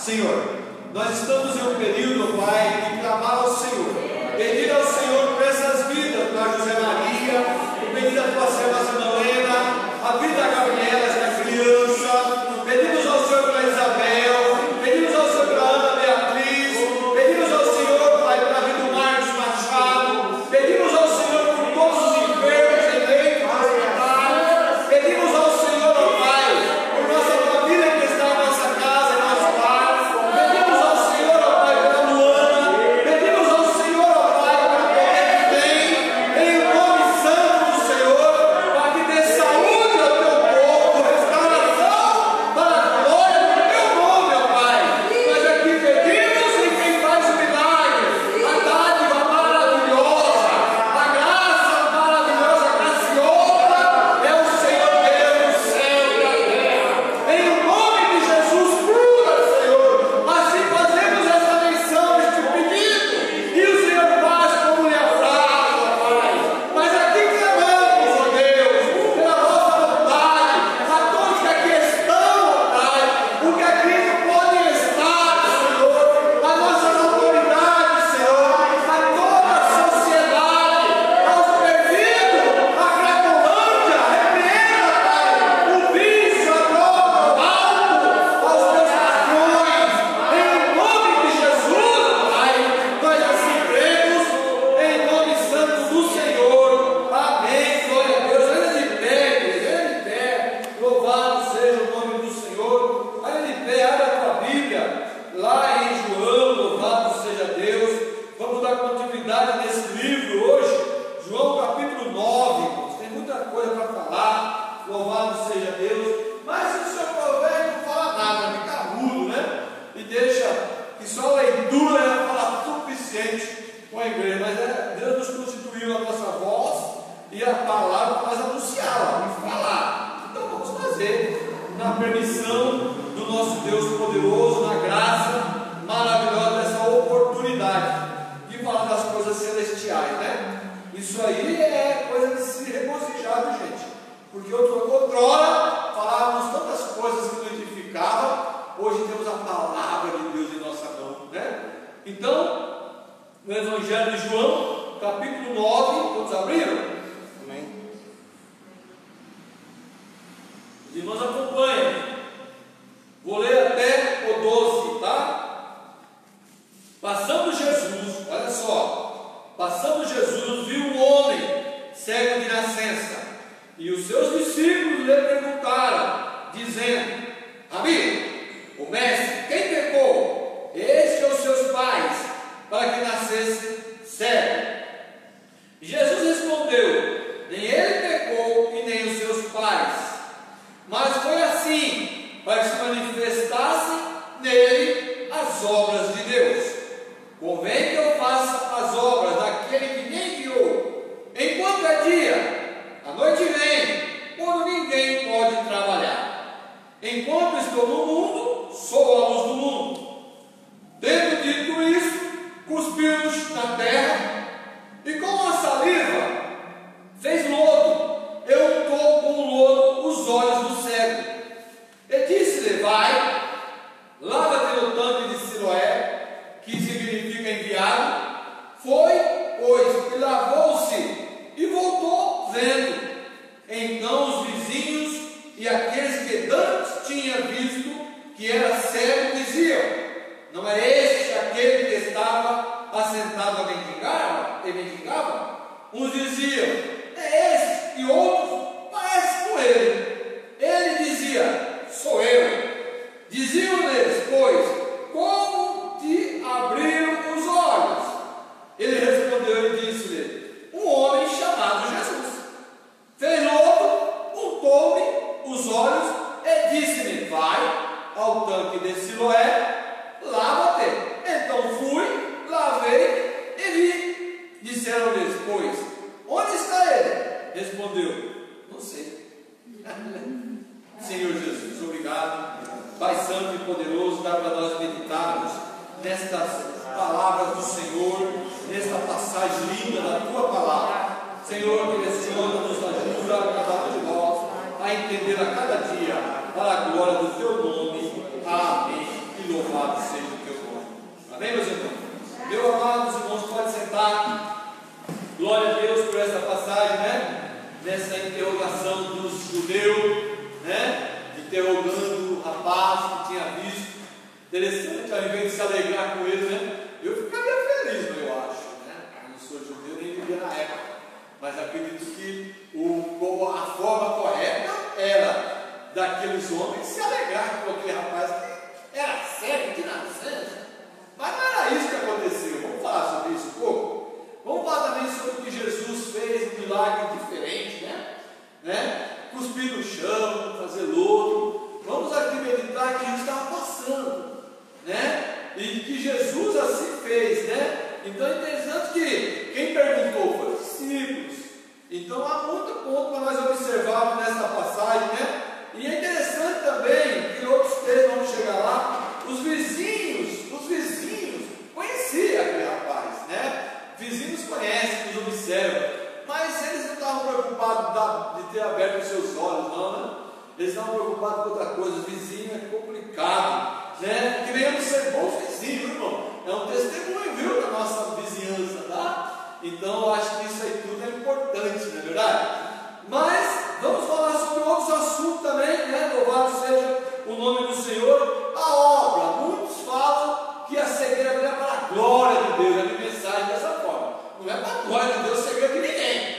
Senhor, nós estamos em um período, Pai, de clamar ao Senhor. dura é a palavra suficiente com a igreja, mas Deus nos constituiu a nossa voz e a palavra para nós anunciá-la e falar. Então vamos fazer na permissão do nosso Deus poderoso, na graça maravilhosa dessa oportunidade de falar das coisas celestiais, né? Isso aí é coisa de se regozijar, gente, porque outrora falávamos tantas coisas que não edificavam, hoje temos a palavra de Deus em nossa mão, né? Então, no Evangelho de João, capítulo 9, todos abriram? Amém. Os irmãos acompanham. Vou ler até o 12, tá? Passando Jesus, olha só, passando Jesus viu um homem cego de nascença, e os seus discípulos lhe perguntaram, dizendo: Rabi, o mestre, quem pecou, este ou seus pais, para que nascesse cego? Jesus respondeu: nem ele pecou e nem os seus pais, mas foi assim, para que se manifestassem nele as obras de Deus. Convém que eu faça as obras daquele que me enviou, enquanto é dia, a noite vem, quando ninguém pode trabalhar. Enquanto estou no mundo, sou a luz do mundo. Tendo dito isso, cuspiu-nos na terra, e com a saliva fez lodo, e untou com o lodo os olhos do cego. E disse-lhe: vai, lava-te no tanque de Siloé, que significa enviado. Foi, pois, e lavou-se, e voltou vendo. Então os vizinhos e aqueles que dantes tinham visto que era cego diziam: não é este aquele que estava assentado a mendigar? E mendigava? Uns diziam: é este, e outros: parece com ele. Ele dizia: sou eu. Diziam-lhes, pois: como te abriram os olhos? Ele respondeu e disse-lhe: um homem chamado Jesus fez lodo, untou-me os olhos e disse-me: vai ao tanque de Siloé, lava-te. Então fui, lavei e vi. Disseram-lhes, pois: onde está ele? Respondeu: não sei. Senhor Jesus, obrigado, Pai Santo e Poderoso, dá para nós meditarmos nestas palavras do Senhor, nesta passagem linda da Tua palavra. Senhor, direciona, nos ajuda, cada um de nós, a entender a cada dia, para a glória do Teu nome. Amém. E louvado seja o Teu nome. Amém, meus irmãos? Meus amados irmãos, pode sentar. Glória a Deus por essa passagem, né? Nessa interrogação dos judeus, né? Interrogando o rapaz que tinha visto. Interessante, ao invés de se alegrar com ele, né? Eu ficaria feliz, eu acho, né? Eu não sou judeu, nem vivia na época, mas acredito que a forma correta era daqueles homens se alegrar com aquele rapaz que era cego de nascença. Mas não era isso que aconteceu. Vamos falar sobre isso um pouco? Vamos falar também sobre o que Jesus fez, um milagre diferente, né? Cuspir no chão, fazer lodo. Vamos aqui meditar que a gente estava passando, né? E que Jesus assim fez, né? Então é interessante que quem perguntou foi os discípulos. Então há muito ponto para nós observarmos nessa passagem, né? E é interessante também que outros textos vão chegar lá. Os vizinhos conheciam aquele rapaz, né? Vizinhos conhecem, nos observam, mas eles não estavam preocupados de ter aberto os seus olhos, não, né? Eles estavam preocupados com outra coisa. Vizinho é complicado, né? Queremos ser bons vizinhos, irmão. É um testemunho, viu, da nossa vizinhança, tá? Então eu acho que isso aí tudo é importante, não é verdade? Mas vamos falar sobre outros assuntos também, né? Louvado seja o nome do Senhor. A obra, muitos falam que a cegueira é para a glória de Deus. A minha mensagem dessa forma: não é para a glória de Deus cegueira de ninguém,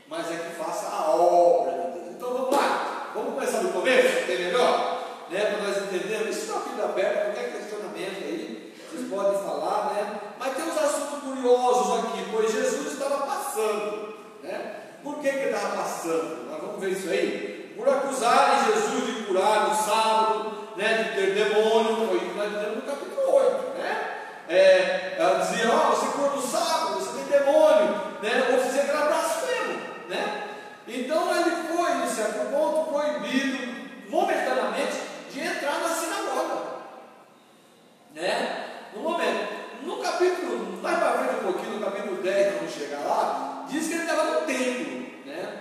mas é que faça a obra de Deus. Então vamos lá, vamos começar do começo, que é melhor, né? Para nós entendermos. Isso está aqui aberto, qualquer questionamento aí, vocês podem falar, né? Mas tem uns assuntos curiosos aqui, pois Jesus estava passando, né? Por que ele estava passando? Nós vamos ver isso aí. Por acusarem Jesus de curar no sábado, né? De ter demônio, foi isso que nós dizemos no capítulo 8, né? dizia, você é corpo sábio, você tem demônio, né? Ou dizia que era blasfemo, né? Então ele foi, em certo ponto, proibido momentaneamente de entrar na sinagoga, né? No momento, no capítulo, mais para frente um pouquinho, no capítulo 10, vamos chegar lá, diz que ele estava no templo, né?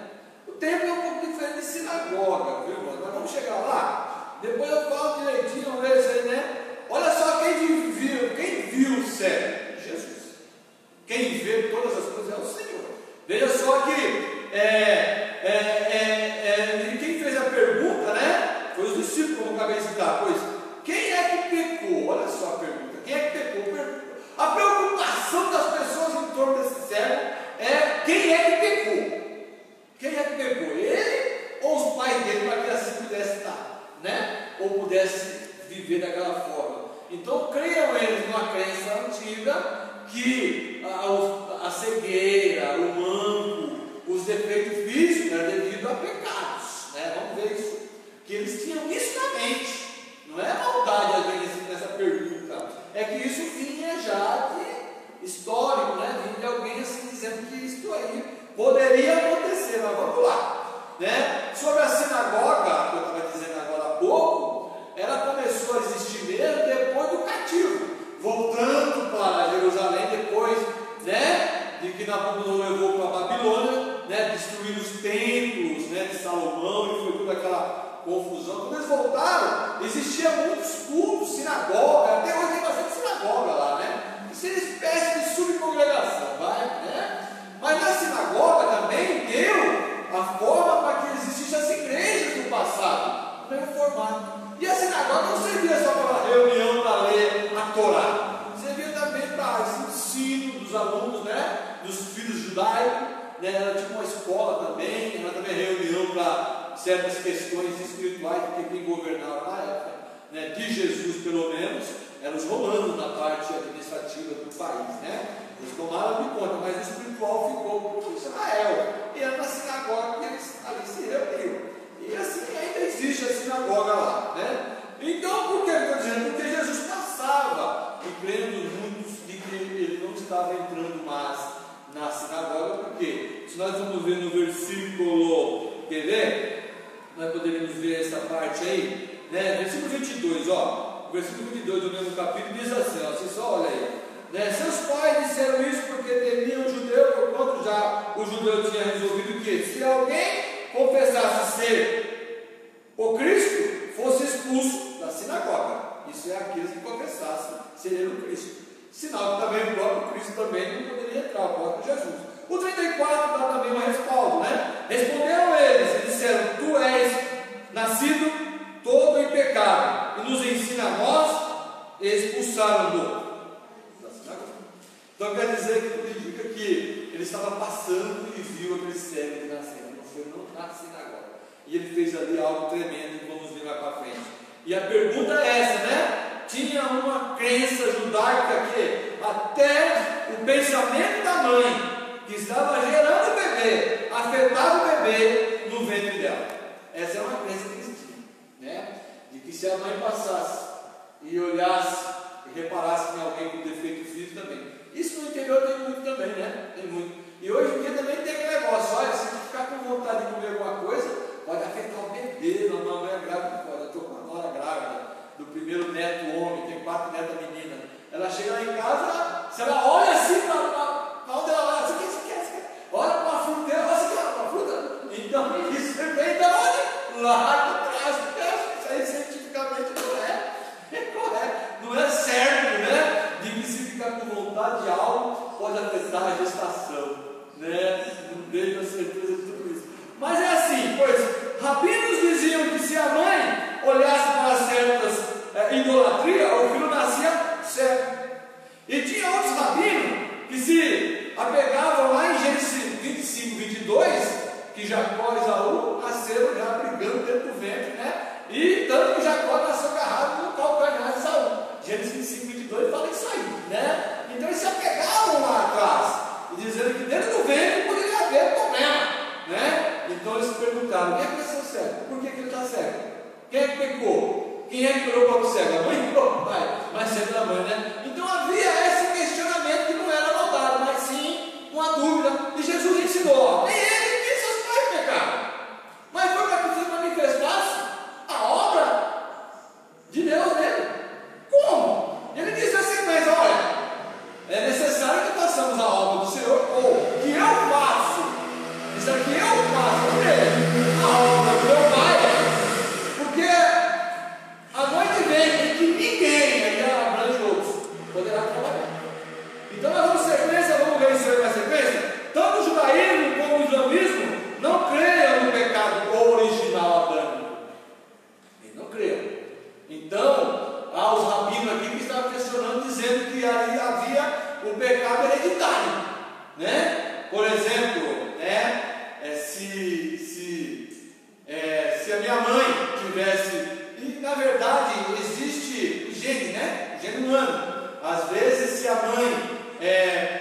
O templo é um pouco diferente de sinagoga, viu, irmão? Mas vamos chegar lá, depois eu falo direitinho, vamos ver isso aí, né? Olha só quem viu o céu? Jesus. Quem vê todas as coisas é o Senhor. Veja só que quem fez a pergunta, né? Foi os discípulos, como eu acabei de citar. Pois, quem é que pecou? Olha só a pergunta. Quem é que pecou? A preocupação das pessoas em torno desse cego é quem é que pecou? Quem é que pecou? Ele ou os pais dele, para que assim pudesse estar, né? Ou pudesse viver daquela forma. Então creiam eles numa crença antiga que a cegueira, o manco, os defeitos físicos eram devido a pecados, né? Vamos ver isso, que eles tinham isso na mente. Não é maldade às vezes nessa pergunta, é que isso vinha já de histórico, né? Vinha de alguém assim dizendo que isso aí poderia acontecer. Mas vamos lá, né? Sobre a sinagoga que eu estava dizendo agora há pouco, ela começou a existir mesmo depois do cativo, voltando para Jerusalém depois, né, de que Nabucodonosor levou para a Babilônia, né, destruindo os templos, né, de Salomão, e foi toda aquela confusão. Quando eles voltaram, existiam muitos cultos, sinagoga, até hoje tem bastante sinagoga lá, né? Isso é uma espécie de subcongregação, vai, né? Mas na sinagoga também deu a forma para que existissem as igrejas do passado, no reformado. E a sinagoga não servia só para reunião para ler a Torá, servia também para esse ensino dos alunos, né, dos filhos judaicos, né, era tipo uma escola também, era também reunião para certas questões espirituais, porque quem governava na época, né, de Jesus pelo menos, eram os romanos na parte administrativa do país, né? Eles tomaram de conta, mas o espiritual ficou por Israel, e era na sinagoga que eles ali se reuniam. E assim ainda existe a sinagoga lá, né? Então, por que eu estou dizendo? Porque Jesus passava, e crendo muitos de que ele não estava entrando mais na sinagoga, porque se nós vamos ver no versículo, quer ver? Nós poderíamos ver essa parte aí, né? Versículo 22, ó. O versículo 22 do mesmo capítulo diz assim, ó, você só olha aí, né? Seus pais disseram isso porque temiam o judeu, porquanto já o judeu tinha resolvido que se alguém confessasse ser o Cristo, fosse expulso da sinagoga. Isso é aqueles que confessassem ser ele o Cristo. Sinal que também o próprio Cristo também não poderia entrar, o próprio Jesus. O 34 dá também um respaldo, né? Responderam eles e disseram, tu és nascido todo em pecado, e nos ensina a nós, e expulsaram-no da sinagoga. Então quer dizer que tudo indica que ele estava passando e viu aquele cego nascendo, não foi na sinagoga. E ele fez ali algo tremendo, que vamos ver mais para frente. E a pergunta é essa, né? Tinha uma crença judaica que até o pensamento da mãe, que estava gerando o bebê, afetava o bebê no ventre dela. Essa é uma crença que eles tinham, né? De que se a mãe passasse e olhasse e reparasse em alguém com defeito físico também. Isso no interior tem muito também, né? Tem muito. E hoje em dia também tem aquele negócio, olha, se ficar com vontade de comer alguma coisa, pode afetar o bebê, uma mulher grávida pode. Eu estou com uma nora grávida, do primeiro neto homem, tem 4 netas menina. Ela chega lá em casa, se ela olha assim para onde ela vai, você quer? Olha para uma fruteira, você quer uma fruta? Então isso vem da onde? Lá de trás, isso aí cientificamente não é correto, não é certo, né? De que se ficar com vontade de algo, pode afetar a gestação, né? Não tenho a certeza de tudo isso. Mas é assim, pois rabinos diziam que se a mãe olhasse para certas idolatria, o filho nascia cego. E tinha outros rabinos que se apegavam lá em Gênesis 25, 22, que Jacó e Esaú nasceram já brigando dentro do ventre, né? E tanto que Jacó nasceu agarrado no calcanhar de Esaú. Gênesis 25, 22 fala isso aí, né? Então eles se apegavam lá atrás, e dizendo que dentro do ventre poderia haver problema, né? Então eles se perguntaram, quem é que nasceu cego? Por que ele está cego? Quem é que pecou? Quem é que olhou para o cego? A mãe ou o pai? Mas sempre a mãe, né? Então havia esse questionamento aí havia o pecado hereditário, né? Por exemplo, se a minha mãe tivesse, e na verdade existe o gene, né? O gene humano. Às vezes, se a mãe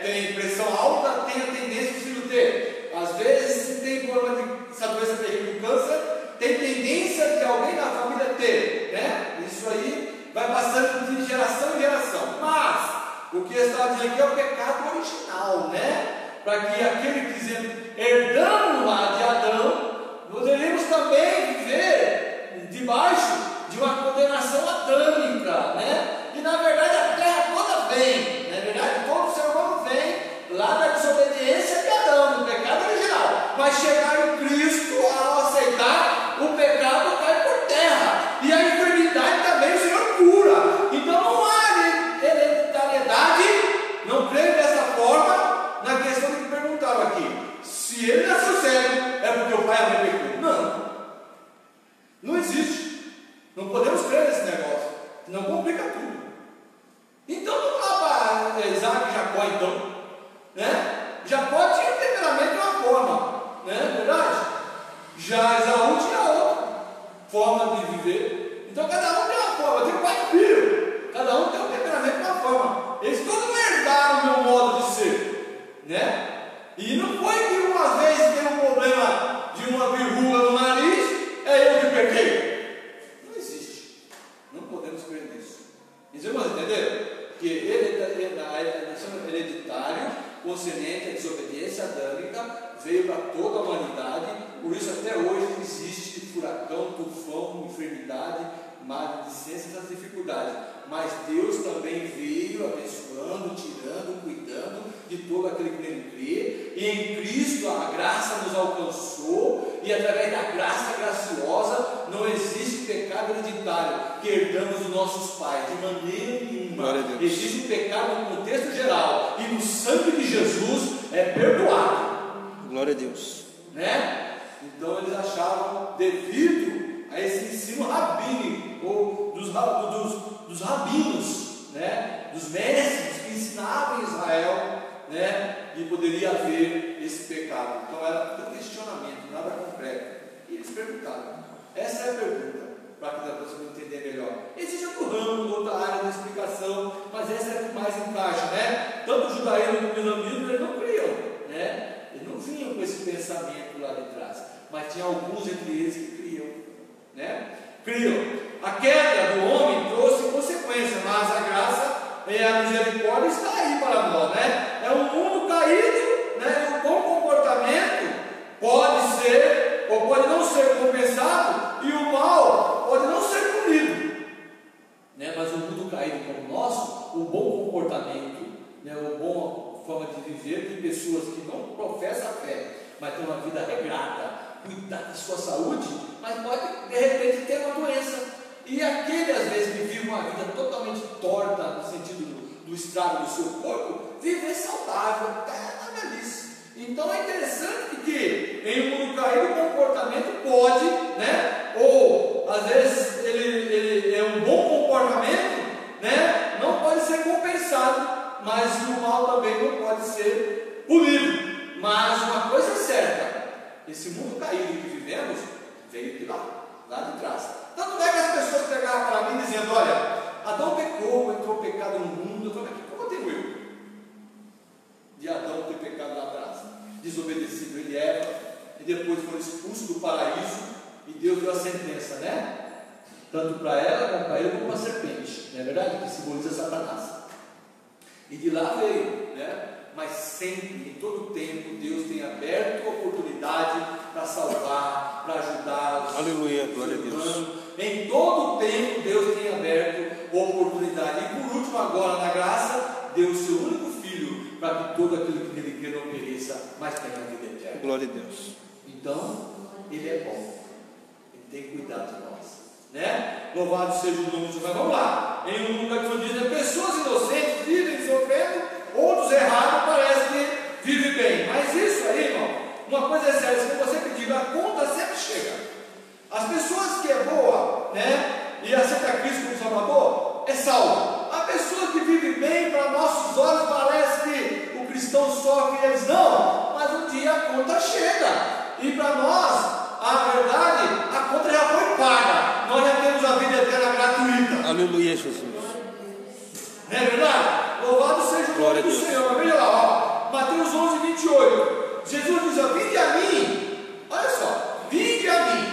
tem pressão alta, tem a tendência do filho ter. Às vezes, se tem problema de essa doença terrível do câncer, tem tendência de alguém na família ter, né? Isso aí vai passando de geração em geração. Mas o que eu estava dizendo aqui é o pecado original, né? Para que aquele que herdamos lá de Adão, poderíamos também viver debaixo de uma condenação adâmica, né? E na verdade a terra toda vem, na verdade todo ser humano vem lá da desobediência de Adão, do pecado original. Mas chegar em Cristo, ao aceitar, o pecado cai por terra, e a enfermidade também o Senhor cura. Então não há hereditariedade, não creio dessa forma, na questão que perguntaram aqui. Se ele nasceu cego, é porque o pai e a mãe pecou. Não existe. Não podemos crer nesse negócio, não complica tudo. Então vamos lá para Isaac e Jacó, então, né? Jacó tinha um temperamento de uma forma, né? Verdade? Já Esaú tinha outra forma de viver. Então cada um tem uma forma. Eu tenho 4 filhos, cada um tem um temperamento de uma forma. Eles todos herdaram o meu modo de ser, né? E não foi que uma vez teve um problema de uma verruga no nariz, é eu que pequei. Não existe. Não podemos crer nisso. Os irmãos entenderam? Que a nação hereditário, concernente à desobediência adâmica, veio para toda a humanidade. Por isso até hoje existe furacão, tufão, enfermidade, maledicência, essas dificuldades. Mas Deus também veio abençoando, tirando, cuidando de todo aquele que nele crê. E em Cristo a graça nos alcançou, e através da graça graciosa não existe pecado hereditário que herdamos dos nossos pais, de maneira nenhuma. Existe um pecado no contexto geral, e no sangue de Jesus é perdoado. Glória a Deus, né? Então eles achavam, devido a esse ensino rabínico, ou dos rabinos, né? Dos mestres que ensinavam em Israel, né? E poderia haver esse pecado. Então era um questionamento, nada concreto. E eles perguntaram. Essa é a pergunta, para que nós possamos entender melhor. Existe outro ramo, outra área de explicação, mas essa é a que mais encaixa, né? Tanto o judaísmo como o islamismo, eles não criam, né? Eles não vinham com esse pensamento lá de trás, mas tinha alguns entre eles que criam, né? Criam. A queda do homem trouxe consequência, mas a graça e a misericórdia está aí para nós, né? É um mundo caído, né? O bom comportamento pode ser ou pode não ser compensado, e o mal pode não ser punido, né? Mas o mundo caído como o nosso, o bom comportamento, né? A boa forma de viver de pessoas que não professam a fé, mas têm uma vida regrada, cuidar da sua saúde, mas pode de repente ter uma doença. E aquele, às vezes, que vive uma vida totalmente torta, no sentido do estrago do seu corpo, viver saudável até na velhice. Então é interessante que em um mundo caído o comportamento pode, né? Ou às vezes ele é um bom comportamento, né? Não pode ser compensado, mas o mal também não pode ser punido. Mas uma coisa é certa: esse mundo caído que vivemos veio de lá de trás. Então não é que as pessoas pegaram para mim dizendo: olha, Adão pecou, entrou pecado no mundo. Eu falei: como tenho eu de Adão ter pecado lá atrás, desobedecido ele e Eva, e depois foi expulso do paraíso, e Deus deu a sentença, né? Tanto para ela, como para ele, como para a serpente, não é verdade? Que simboliza Satanás. E de lá veio, né? Mas sempre, em todo tempo, Deus tem aberto a oportunidade para salvar, para ajudar. Aleluia, glória a Deus. Em todo tempo, Deus tem aberto a oportunidade. E por último, agora, na graça, deu o seu único Filho, para que todo aquele que nele crê não pereça, mas tenha a vida eterna. Glória a Deus. Então, Ele é bom. Ele tem cuidado de nós, né? Louvado seja o nome de Deus. Vamos lá. Em um mundo que diz, pessoas inocentes vivem sofrendo, outros errados parece que vivem bem. Mas isso aí, irmão, uma coisa é séria: se você pedir, a conta sempre chega. As pessoas que é boa, né, e aceita Cristo como Salvador, é salvo. A pessoa que vive bem, para nosso conta chega. E para nós, a verdade, a conta já foi paga. Nós já temos a vida eterna gratuita. Aleluia, Jesus. Não é verdade? Louvado seja o nome do Senhor. Veja lá, ó, Mateus 11, 28. Jesus diz: vinde a mim. Olha só, vinde a mim,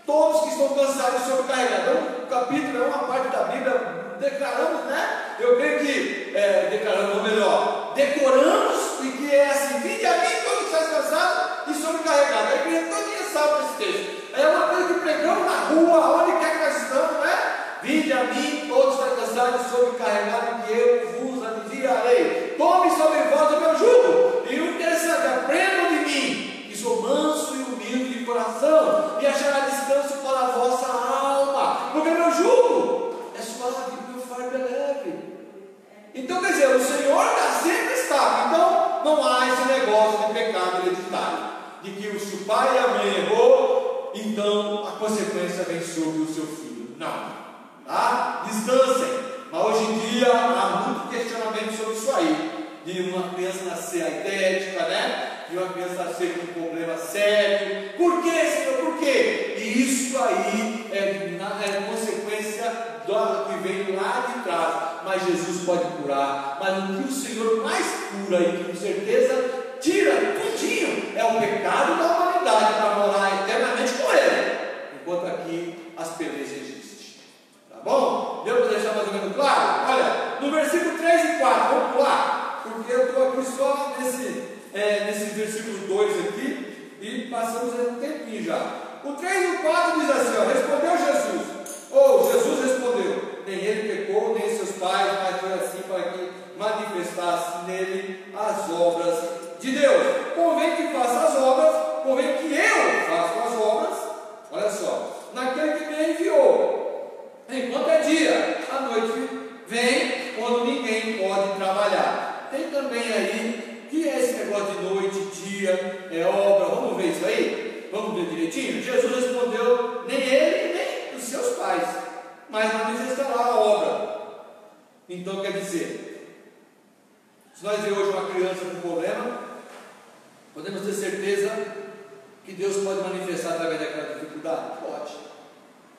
todos que estão cansados e sobrecarregados. Então, o capítulo é uma parte da Bíblia, declaramos, né? Eu creio que, declaramos, ou melhor, decoramos, e que é assim: vinde a mim, todos que estão cansados e sobrecarregados. A igreja toda sabe esse texto. É uma coisa que pregamos na rua, onde quer que nós estamos, né? Vinde a mim, todos que estão cansados e sobrecarregados, que eu vos aliviarei. Tome sobre vós o meu jugo. E o interessante, aprendam de mim, que sou manso e humilde de coração, e achará descanso para a vossa alma, porque meu jugo é suave e meu fardo é leve. Então, quer dizer, o Senhor sempre está. Então, não há esse negócio de pecado hereditário, de que se o pai e a mãe errou, então a consequência vem sobre o seu filho. Não. Tá? Descansem. Mas hoje em dia há muito questionamento sobre isso aí, de uma criança nascer aidética, né? De uma criança nascer com um problema sério. Por quê, Senhor? Por quê? E isso aí é consequência do que vem lá de trás. Mas Jesus pode curar. Mas o que o Senhor mais cura e que com certeza tira tudinho é o pecado da humanidade, para morar eternamente com Ele, enquanto aqui as pelejas existem. Tá bom? Deu para deixar mais ou menos claro? Olha, no versículo 3 e 4, vamos lá, porque eu estou aqui só nesse versículo 2 aqui, e passamos um tempinho já. O 3 e o 4 diz assim, ó: respondeu Jesus, Jesus respondeu, nem ele pecou, nem seus pais, mas foi assim para que manifestasse nele as obras de Deus. Convém que faça as obras, convém que eu faça as obras, olha só, naquele que me enviou. Enquanto é dia, a noite vem quando ninguém pode trabalhar. Tem também aí, que é esse negócio de noite, dia, obra, vamos ver isso aí? Vamos ver direitinho? Jesus respondeu, nem ele, nem os seus pais, mas manifestará a obra. Então quer dizer, se nós vemos hoje uma criança com problema, podemos ter certeza que Deus pode manifestar através daquela dificuldade? Pode.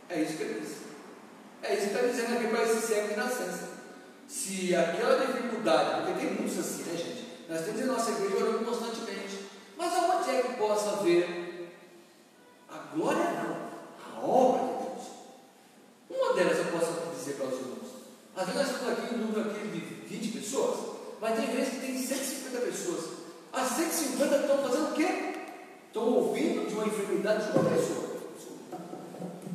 É isso que ele diz. É isso que está dizendo aqui para esse cego de nascença. Se aquela dificuldade, porque tem muitos assim, né, gente? Nós temos em nossa igreja orando constantemente. Mas aonde é que possa ver a glória? Não, a obra de Deus. Uma delas eu posso dizer para os irmãos. Às vezes nós estamos aqui em um número aqui de 20 pessoas, mas tem vezes que tem 150 pessoas. As 150 estão fazendo o quê? Estão ouvindo de uma enfermidade de uma pessoa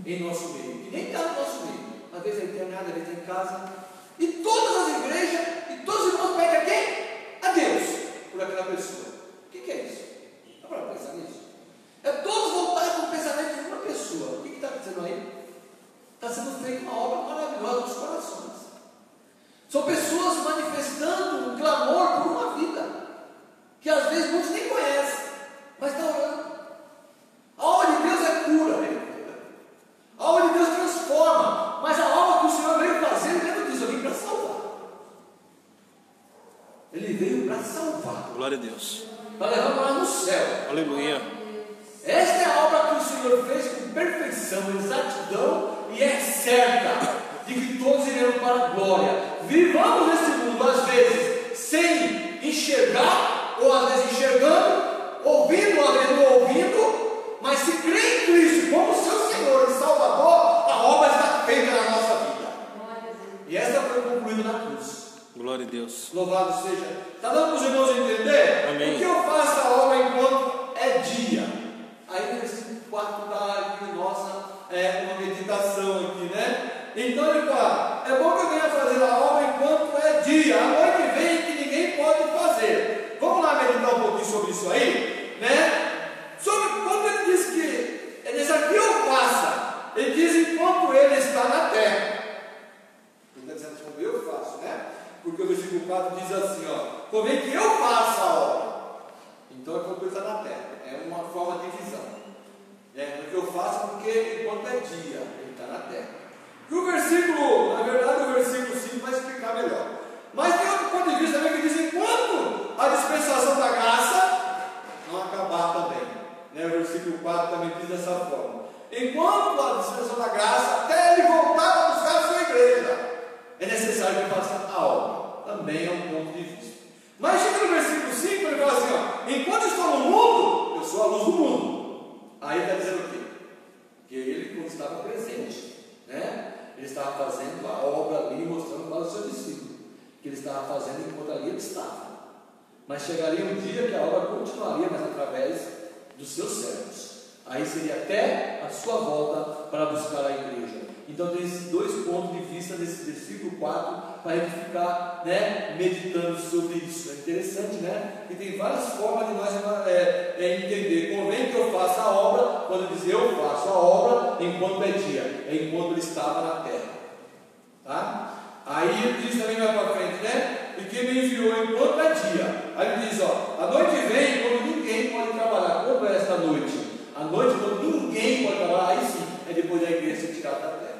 em nosso meio, que nem está no nosso meio. Às vezes é internado, às vezes é em casa. E todas as igrejas, e todos os irmãos pedem a quem? A Deus, por aquela pessoa. O que é isso? Dá para pensar nisso? É todos voltados com o pensamento de uma pessoa. O que está acontecendo aí? Está sendo feita uma obra maravilhosa nos corações. São pessoas manifestando um clamor por uma vida, que às vezes muitos nem conhecem, mas está orando. A obra de Deus é cura, a obra de Deus transforma, mas a obra que o Senhor veio fazer, ele mesmo diz: eu vim para salvar. Ele veio para salvar. Glória a Deus. Para levar para no céu. Aleluia. Esta é a obra que o Senhor fez com perfeição, exatidão, e é certa de que todos iremos para a glória. Vivamos nesse mundo, às vezes, sem enxergar, ou às vezes enxergando, ouvindo, às vezes não ouvindo, mas se crê em Cristo como seu Senhor e Salvador, a obra está feita na nossa vida. E essa foi concluída na cruz. Glória a Deus. Louvado seja. Está dando para os irmãos entender? Amém. Porque eu faço a obra enquanto é dia. Aí no versículo 4 está aqui, nossa, uma meditação aqui, né? Então ele fala: é bom que eu venha fazer a obra enquanto é dia, a noite vem que ninguém pode fazer. Vamos lá meditar um pouquinho sobre isso aí, né? Sobre quando ele diz que ele diz aqui eu faça, ele diz enquanto ele está na terra. Ele está dizendo como eu faço, né? Porque o versículo 4 diz assim, ó: convém que eu faça a obra. Então é quando ele está na terra, é uma forma de visão. Porque eu faço porque enquanto é dia, ele está na terra. E o versículo, na verdade o versículo 5 vai explicar melhor. Mas tem outro ponto de vista também que diz: enquanto a dispensação da graça não acabar enquanto estou no mundo, eu sou a luz do mundo. Aí está dizendo o quê? Que ele, quando estava presente, né? Ele estava fazendo a obra ali, mostrando para os seus discípulos que ele estava fazendo enquanto ali ele estava. Mas chegaria um dia que a obra continuaria, mas através dos seus servos. Aí seria até a sua volta para buscar a igreja. Então tem esses dois pontos de vista nesse versículo 4 para a gente ficar, né, meditando sobre isso. É interessante, né? Que tem várias formas de nós entender. Convém que eu faça a obra, quando diz eu faço a obra enquanto é dia, é enquanto ele estava na terra. Tá? Aí ele diz também mais para frente, né? E que me enviou enquanto é dia. Aí ele diz, ó, a noite vem quando ninguém pode trabalhar. Quando é esta noite? A noite quando ninguém pode trabalhar, aí sim, é depois da igreja ser tirada da terra.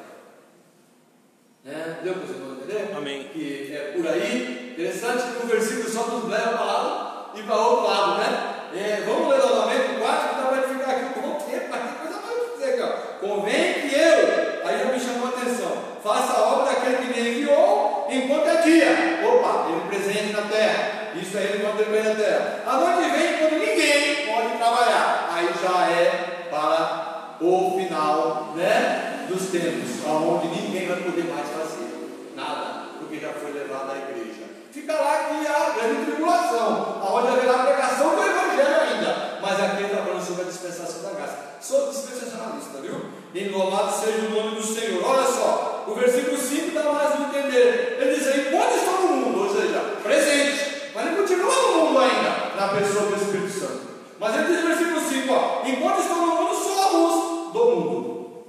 Né? Deu para você entender? Amém. Que é por aí. Interessante que o versículo só nos leva para um lado e para outro lado, né? Vamos ler novamente o 4, que dá para ficar aqui um bom tempo, mas tem coisa mais para dizer aqui, ó. Convém que eu, aí já me chamou a atenção, faça a obra daquele que me enviou enquanto é dia. Opa, ele presente na terra. Isso é ele enquanto ele vem na terra. A noite vem quando ninguém pode trabalhar. Aí já é para o final, né, dos tempos, onde ninguém vai poder mais fazer nada, porque já foi levado à igreja. Fica lá que há grande tribulação, onde haverá pregação do evangelho ainda. Mas aqui está falando sobre a dispensação da graça. Sou dispensacionalista, viu? E louvado seja o nome do Senhor. Olha só, o versículo 5 dá mais a entender. Ele diz aí, enquanto estou no mundo, ou seja, presente, mas ele continua no mundo ainda, na pessoa do Espírito Santo. Mas ele diz no versículo 5, ó, enquanto estou no mundo, sou a luz do mundo.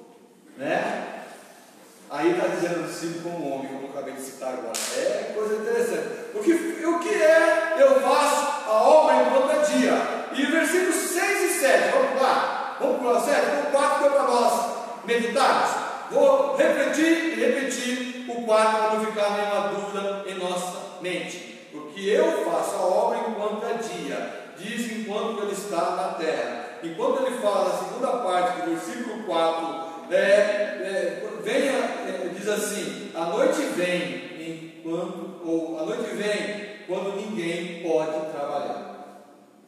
Né? Aí está dizendo assim como homem, como eu acabei de citar agora. É coisa interessante. O que é, eu faço a obra enquanto é dia. E versículos 6 e 7, vamos lá. Vamos para o 7, o 4 deu para nós meditarmos. Vou refletir e repetir o 4 para não ficar nenhuma dúvida em nossa mente. Porque eu faço a obra enquanto é dia. Diz enquanto ele está na terra. Enquanto ele fala na segunda parte do versículo 4, diz assim: a noite vem quando ninguém pode trabalhar.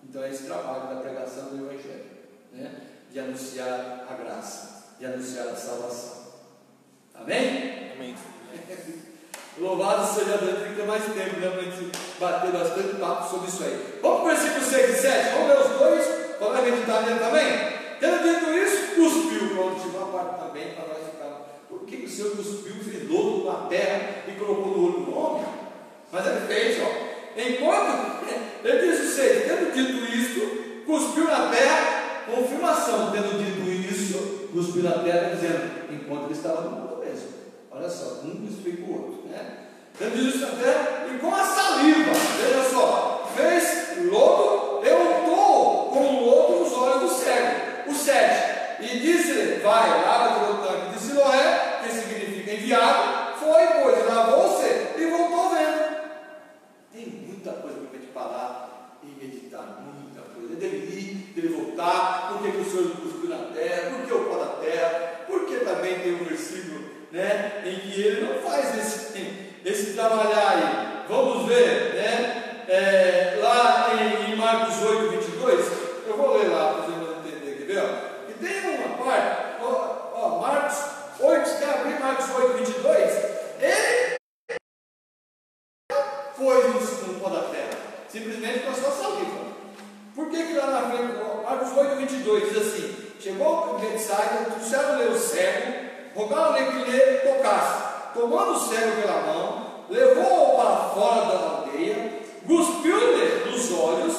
Então é esse trabalho da pregação do evangelho, né? De anunciar a graça, de anunciar a salvação. Amém? Amém. Louvado seja Deus, tem que ter mais tempo, né, para a gente bater bastante papo sobre isso aí. Vamos para o versículo 6 e 7, vamos ler os dois, para meditar nele também. Tendo dito isso, cuspiu. Pronto, chegou a parte também para nós ficar. Por que o Senhor cuspiu, fez lodo na terra e colocou no olho do homem? Mas ele fez, ó. Enquanto, ele diz o 6, tendo dito isto, cuspiu na terra, confirmação, tendo dito isso, cuspiu na terra, dizendo, enquanto ele estava no mundo mesmo. Olha só, um explica o outro, né? Tendo dito isso na terra, e com a saliva, veja só, fez lodo, eu untou com lodo nos olhos do cego. O 7, e disse-lhe, vai, lava o tanque de Siloé, que significa enviado, foi, pois, lavou-se e voltou vendo. Tem muita coisa para a gente parar e meditar, muita coisa. Dele ir, dele voltar, por que o Senhor cuspiu na terra, por que o pó da terra, porque também tem um versículo, né, em que ele não faz esse trabalhar aí. Vamos ver, né, lá em Marcos 8, 22, eu vou ler lá para vocês entenderem, quer ver? E tem uma parte, Marcos 8, se quer abrir Marcos 8, 22, ele foi no pó da terra, simplesmente com a sua saliva. Por que lá na frente, Marcos 8, 22 diz assim: chegou o Betsaida, trouxeram-lhe o cego, rogaram-lhe que lhe tocasse. Tomando o cego pela mão, levou-o para fora da aldeia, cuspiu-lhe nos olhos,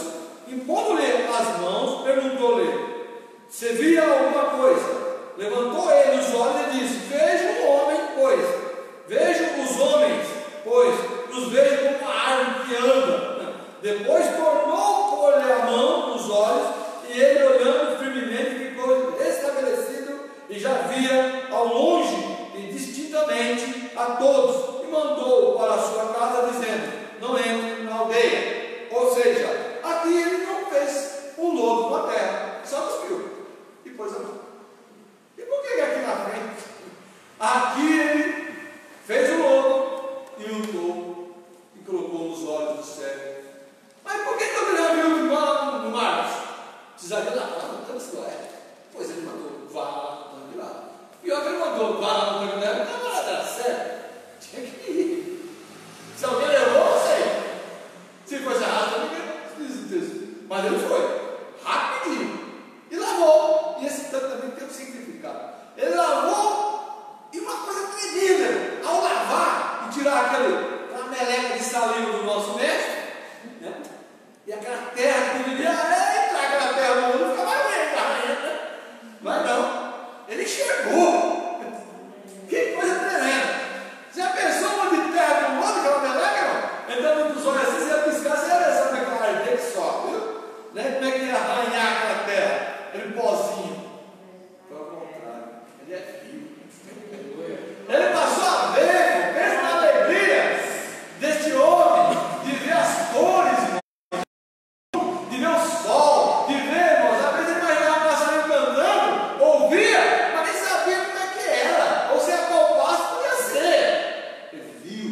impondo-lhe as mãos, perguntou-lhe se via alguma coisa. Levantou ele os olhos e disse: vejo um homem, pois, vejo os homens, pois, os vejo como uma árvore que anda. Depois tornou a pôr-lhe a mão nos olhos, e ele, olhando firmemente, ficou estabelecido e já via ao longe e distintamente a todos, e mandou para a sua casa, dizendo: não entre na aldeia. Ou seja, aqui ele não fez um lodo na terra, só cuspiu e pôs a mão. E por que aqui na frente? Aqui ele fez o lodo e untou e colocou nos olhos do cego. Mas por que eu já vi precisaria lavar no tanque de Noé. Pois ele mandou, vá lá no tanque de lá. Pior que ele mandou, vá lá no tanque de Noé, não estava nada sério. Tinha que ir. Se alguém levou, eu sei. Se fosse errado, eu não sei. Mas ele foi, rapidinho, e lavou. E esse tanque também tem um significado. Ele lavou, e uma coisa terrível, ao lavar e tirar aquela meleca de saliva do nosso mestre, né? E aquela terra que ele entrar aquela terra no mundo, fica mais bem, né? Mas não, ele enxergou. Que coisa tremenda. Você já pensou um monte de terra no mundo, aquela meleca, não? Então, muitos olhos assim, você ia piscar, você ia ver só aquela ardeia que sobe, viu? Né? Como é que ele ia arranhar aquela terra? Aquele pozinho. Foi ao contrário, ele é fio. Ele passou a ver, pensa na alegria deste homem, de ver as cores, irmão, de ver o sol, de ver, irmãos, às vezes ele imaginava um passarinho cantando, ouvia, mas nem sabia como é que era, ou se a compasso podia ser. Ele viu.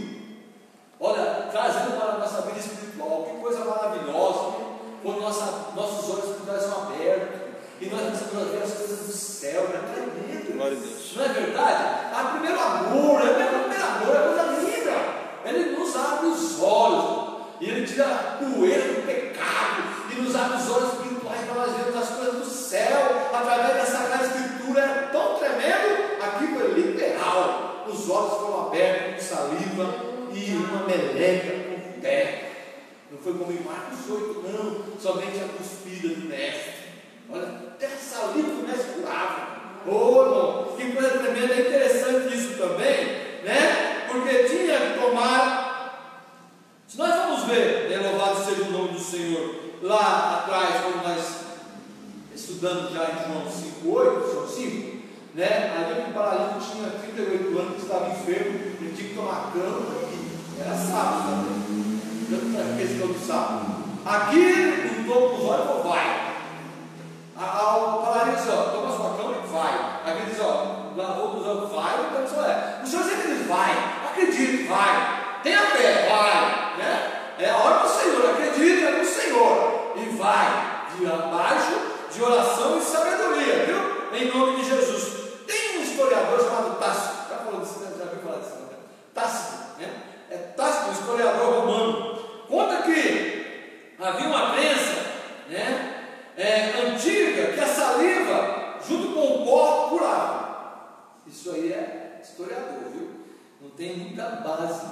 Olha, trazendo para a nossa vida espiritual, que coisa maravilhosa, quando nossos olhos espirituais são abertos e nós precisamos ver as coisas do céu, é tremendo. Glória a Deus. Não é verdade? O primeiro amor, é coisa linda. Ele nos abre os olhos e ele tira a poeira do pecado e nos abre os olhos espirituais para nós vermos as coisas do céu através da Sagrada Escritura. É tão tremendo. Aqui foi literal. Os olhos foram abertos com saliva e uma meleca com terra. Não foi como em Marcos 8, não, somente a cuspida do mestre. Olha, até a saliva do mestre curava. Oh, irmão, que coisa tremenda. É interessante isso também, né? Porque tinha que tomar. Se nós vamos ver, né, louvado seja o nome do Senhor, lá atrás, quando nós estudamos já em João 5:8, João 5, né? Ali o paralítico tinha 38 anos, estava enfermo, ele tinha que tomar cama e era sábado também. A questão do sábado. Aqui, no topo dos olhos, falou, vai. O paralítico diz, ó, toma sua cama e vai. Aqui diz, ó, lavou dos olhos, vai. Então, o Senhor sempre diz, vai. Acredite, vai. Tenha fé, vai. Né? É a hora do Senhor, acredita no Senhor. E vai. De abaixo, de oração e sabedoria, viu? Em nome de Jesus. Tem um historiador chamado Tácito. Já falou disso, já viu falar disso, né? Tácito, né? É Tácito, um historiador romano. Conta que havia uma crença, né, antiga, que a saliva junto com o pó curava. Isso aí é historiador, viu? Não tem muita base,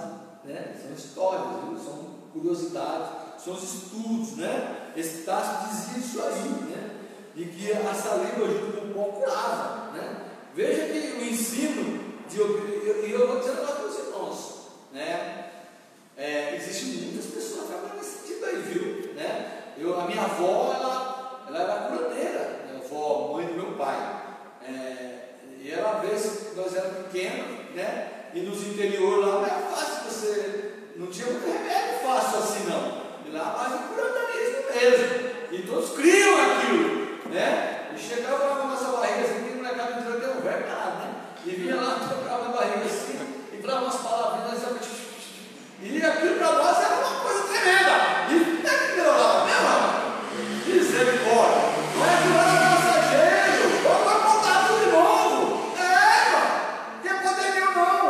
né? São histórias, viu? São curiosidades, são os estudos, né? Esse Tácito dizia isso aí, né? De que a saliva junto com o pó curava, né? Veja que o ensino e eu vou dizer para os irmãos, né? Existem muitas pessoas trabalhando nesse sentido aí, viu? Né? A minha avó, ela era curandeira, minha avó, mãe do meu pai. E ela, às vezes, nós éramos pequenos, né? E nos interior lá não era fácil, você não tinha muito remédio fácil assim, não. E lá mais de curanderismo mesmo. E todos criam aquilo, né? E chegava lá na nossa barriga assim, que o molecado entrou até um verbo nada, né? E vinha lá, tocava na barriga assim, e falava umas palavrinhas, e aquilo para nós era uma coisa tremenda. E é que melhorava mesmo? Misericórdia. Não é que era passageiro. Vai voltar tudo de novo. Não tem poder nenhum não.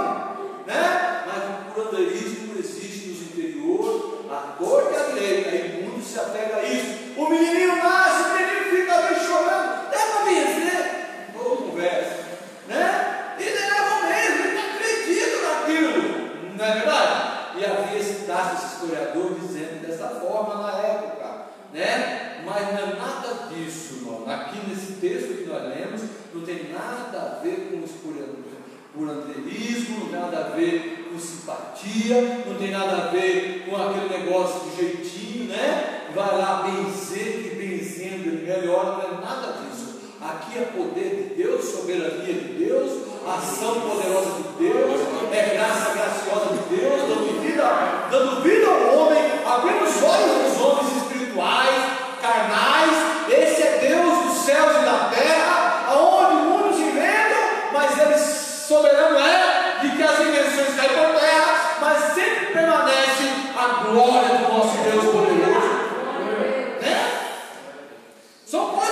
Né? Mas o curandeirismo existe nos interior, a torta e a direita. E o mundo se apega a isso. O menininho nasce, o menino fica ali chorando. Leva a vencer. Boa conversa. Né? E leva mesmo, ele não acredita naquilo. Não é verdade? E havia esse Tácito, esse historiador, dizendo dessa forma na época, né? Mas não é nada disso, irmão. Aqui nesse texto que nós lemos, não tem nada a ver com curandeirismo, não tem nada a ver com simpatia, não tem nada a ver com aquele negócio de jeitinho, né? Vai lá benzer, que benzendo ele melhora, não é nada disso. Aqui é poder de Deus, soberania de Deus, ação poderosa de Deus, é graça graciosa de Deus, dando vida ao homem, abrindo os olhos dos homens espirituais, carnais. Esse é Deus dos céus e da terra, aonde o mundo se inventa, mas Ele soberano é de que as invenções caem por terra, mas sempre permanece a glória do nosso Deus poderoso. Né? São coisas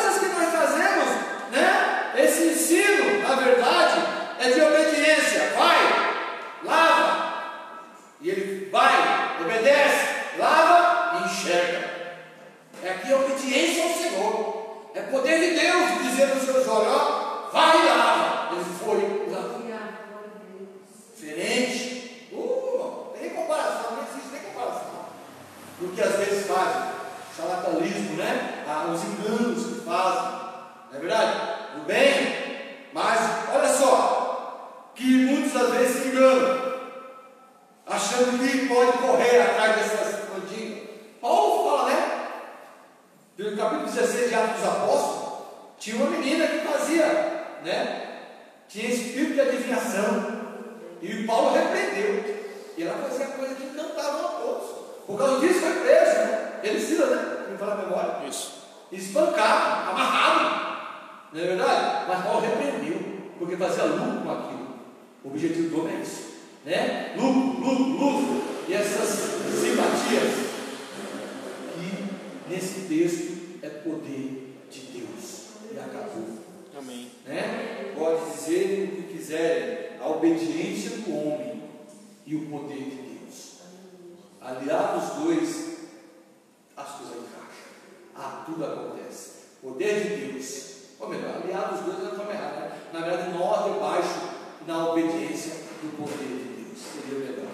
dizer nos seus olhos: ó, vai lá. Ele foi lá. Diferente. Não tem nem comparação, não existe nem comparação. Do que às vezes fazem, charlatanismo, né? Os enganos que fazem, não é verdade? Do bem, mas olha só, que muitos às vezes se enganam, achando que pode correr atrás dessas bandinhas. Paulo fala, né? No capítulo 16 de Atos dos Apóstolos, tinha uma menina que fazia, né? Tinha espírito de adivinhação. E o Paulo repreendeu. E ela fazia coisa que encantavam a todos. Por causa disso foi preso, né? Ele precisa, né? Me fala a memória. Isso. Espancado, amarrado. Não é verdade? Mas Paulo repreendeu, porque fazia lucro com aquilo. O objetivo do homem é isso, né? Lucro. E essas simpatias. E nesse texto é poder de Deus. E acabou. Amém. Né? Pode dizer o que quiserem. A obediência do homem e o poder de Deus. Aliados os dois, as coisas encaixam. Tudo acontece. Poder de Deus. Ou melhor, aliados os dois não é forma errada, né? Na verdade, nós debaixo na obediência do poder de Deus. Seria melhor.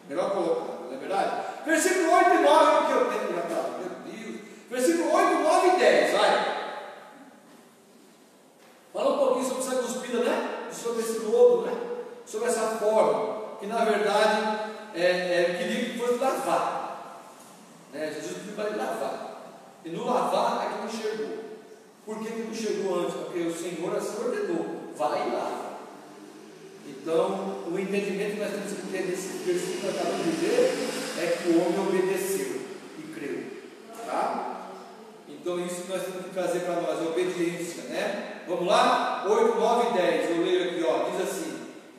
Melhor colocar, não é verdade? Versículo 8 e 9, porque eu tenho que matar. Meu Deus. Versículo 8, 9 e 10. Vai. Fala um pouquinho sobre essa cuspida, né? Sobre esse lodo, né? Sobre essa forma, que na verdade queria que fosse lavar, né? Jesus pediu para ele lavar, e no lavar é que não enxergou. Por que não enxergou antes? Porque o Senhor assim ordenou: vai e lava. Então, o entendimento que nós temos que ter nesse versículo que nós acabamos de ver é que o homem obedeceu e creu, tá? Então, isso que nós temos que trazer para nós, a obediência, né? Vamos lá? 8, 9 e 10, eu leio aqui, ó, diz assim: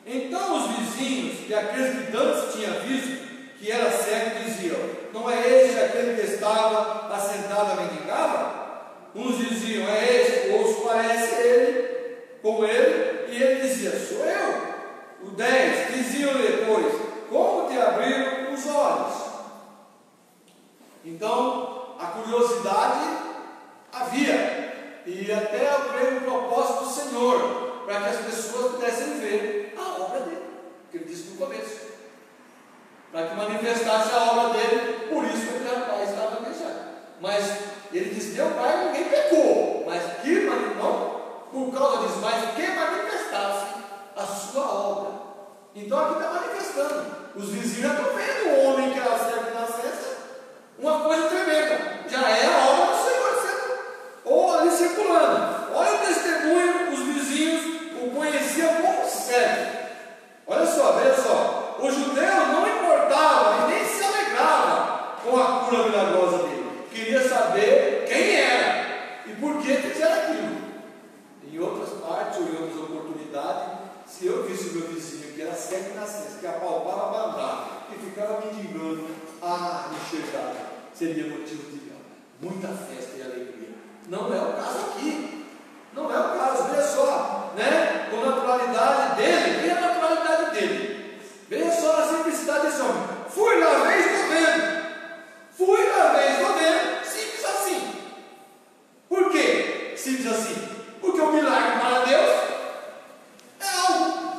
então os vizinhos e aqueles que dantes tinham visto que era cego diziam: não é este aquele que estava assentado a mendigar? Uns diziam: é este, outros parece ele, como ele, e ele dizia: sou eu. O 10 diziam depois: como te abriram os olhos? Então a curiosidade havia, e até eu creio no propósito do Senhor, para que as pessoas pudessem ver a obra dele, que ele disse no começo, para que manifestasse a obra dele. Por isso que aquele rapaz estava deixado. Mas ele disse: meu pai, ninguém pecou, mas que não por causa disso, mas que manifestasse a sua obra. Então aqui está manifestando. Os vizinhos já estão vendo o homem que era cego de nascença, uma coisa tremenda. Já é a obra do Senhor sendo, ou ali circulando. Olha o testemunho, os vizinhos o conheciam como cego. Olha só, veja só. Os judeus não importavam e nem se alegravam com a cura milagrosa dele. Queria saber quem era e por que fizeram aquilo. Em outras partes ou em outras oportunidades, se eu visse o meu vizinho que era cego de nascença, que apalpava para andar e ficava mendigando, enxergava, seria motivo de muita festa e alegria. Não é o caso aqui. Não é o caso. Veja só, né? Com a naturalidade dele, veja a naturalidade dele. Veja só a simplicidade desse homem. Fui na vez, estou vendo. Fui na vez, estou vendo. Simples assim. Por quê? Simples assim. Porque o milagre para Deus é algo